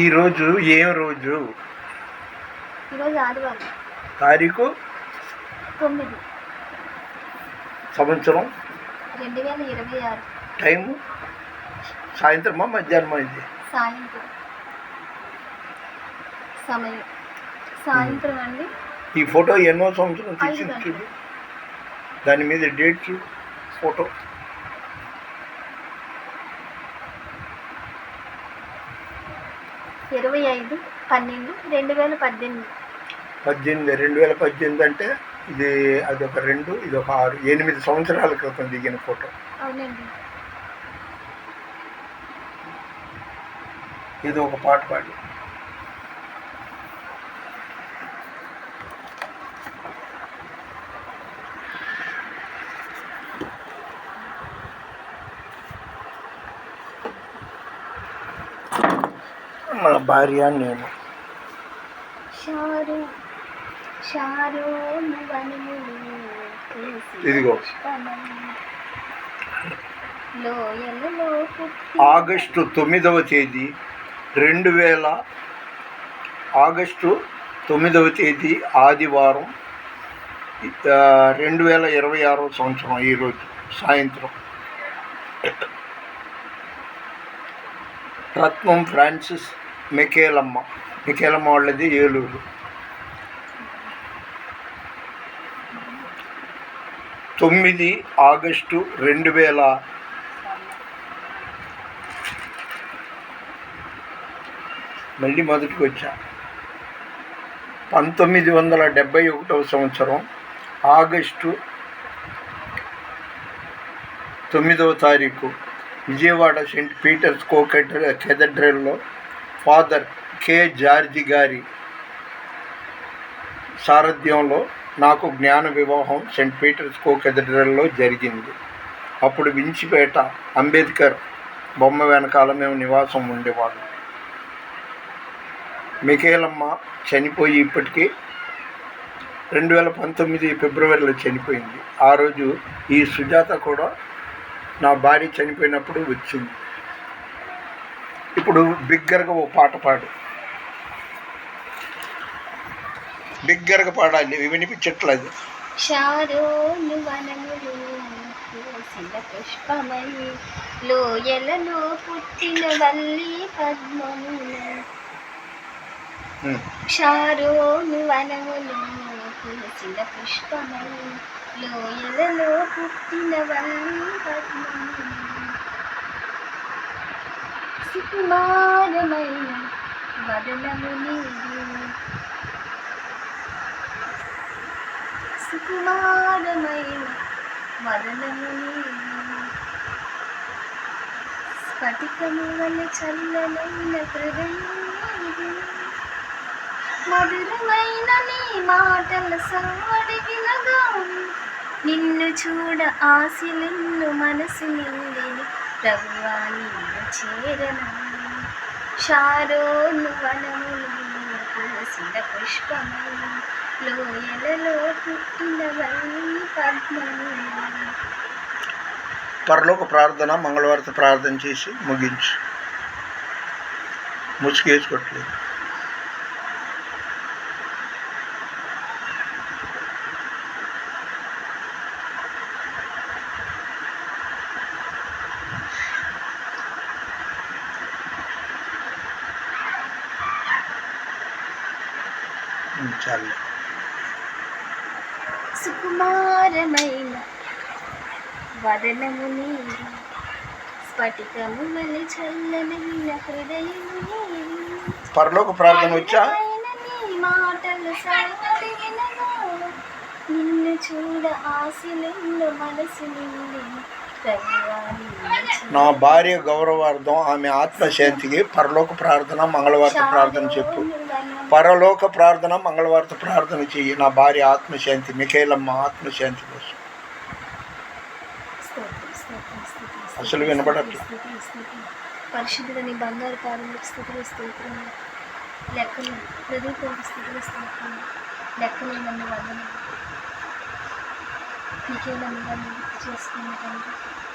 ఈరోజు ఏం రోజు? ఈరోజు ఆదివారం. తారీఖు 9 సంవత్సరం 2026. టైము సాయంత్రమా మధ్యాహ్నమా? ఇది సాయంత్రం సమయం సాయంత్రం అండి. ఈ ఫోటో ఎన్నో సంవత్సరం తీసింది చూడు, దాని మీద డేట్ చూడు. ఫోటో 25/12/2018. 2018 అంటే ఇది అదొక 2, ఇదొక 6, 8 సంవత్సరాల క్రితం దిగిన ఫోటో. అవునండి. ఇది ఒక పాట పాడు. మా భార్య నేను. ఇదిగో ఆగస్టు 9వ తేదీ 2000 ఆదివారం 2026 సంవత్సరం. ఈరోజు సాయంత్రం రత్నం ఫ్రాన్సిస్ మికేలమ్మ వాళ్ళది ఏలూరు. 9 ఆగస్టు 2000 మళ్ళీ మొదటికి వచ్చా. 1971వ సంవత్సరం ఆగస్టు 9వ తారీఖు విజయవాడ సెయింట్ పీటర్స్ కేథడ్రల్లో ఫాదర్ కె జార్జి గారి సారథ్యంలో నాకు జ్ఞాన వివాహం సెయింట్ పీటర్స్ కేథడ్రల్లో జరిగింది. అప్పుడు వించిపేట అంబేద్కర్ బొమ్మ వెనకాల మేము నివాసం ఉండేవాళ్ళం. మికేలమ్మ చనిపోయి ఇప్పటికీ 2019 ఫిబ్రవరిలో చనిపోయింది. ఆ రోజు ఈ సుజాత కూడా నా భార్య చనిపోయినప్పుడు వచ్చింది. ఇప్పుడు బిగ్గరగా ఓ పాట పాడు. బిగ్గరగా పాడాలి, వినిపించట్లేదు. శారోను వనములు పూసిన పుష్పమై లోయలలో పుట్టిన వల్లి పద్మములు. శారోను వనములు పూసిన పుష్పమై లోయలలో పుట్టిన వల్లి పద్మములు. సుకుమారమైన వదనము నీది, సుకుమారమైన వదనము నీది. స్ఫటికము వలె చల్లనైన హృదయం నీది. మధురమైన నీ మాటల సవ్వడి వినగాను నిన్ను చూడ ఆశలెన్ను మనసు నిండెను. ప్రభువా నిన్ను చేరను. శారోను వనములు పూసిన పుష్పమై లోయలలో పుట్టిన వల్లి పద్మములు. పరలోక ప్రార్థన మంగళవారత ప్రార్థన చేసి ముగించు. ముసుగేసుకోవట్లేదు. చాలు. సుకుమారమైన వదనము నీది, స్ఫటికము వలె చల్లనైన హృదయము నీది. పరలోక ప్రార్థన వచ్చా? నీ మాటలు సవ్వడి వినగాను నిన్ను చూడ ఆశలెన్ను మనసు నిండెను. నా భార్య గౌరవార్థం ఆమె ఆత్మశాంతికి పరలోక ప్రార్థన మంగళవార్త ప్రార్థన చెప్పు. పరలోక ప్రార్థన మంగళవార్త ప్రార్థన చెయ్యి. నా భార్య ఆత్మశాంతి, మికేలమ్మ ఆత్మశాంతి కోసం. అసలు వినపడట్లేదు. పరిశుద్ధుని బంగారు పాదములకు స్తుతులు స్తోత్రములు. లెక్కలు హృదయపూర్వక స్తుతులు స్తోత్రములు. లెక్కలేనన్ని వందనాలు. మికేలమ్మగా నివృత్తి చేసుకున్న తండ్రి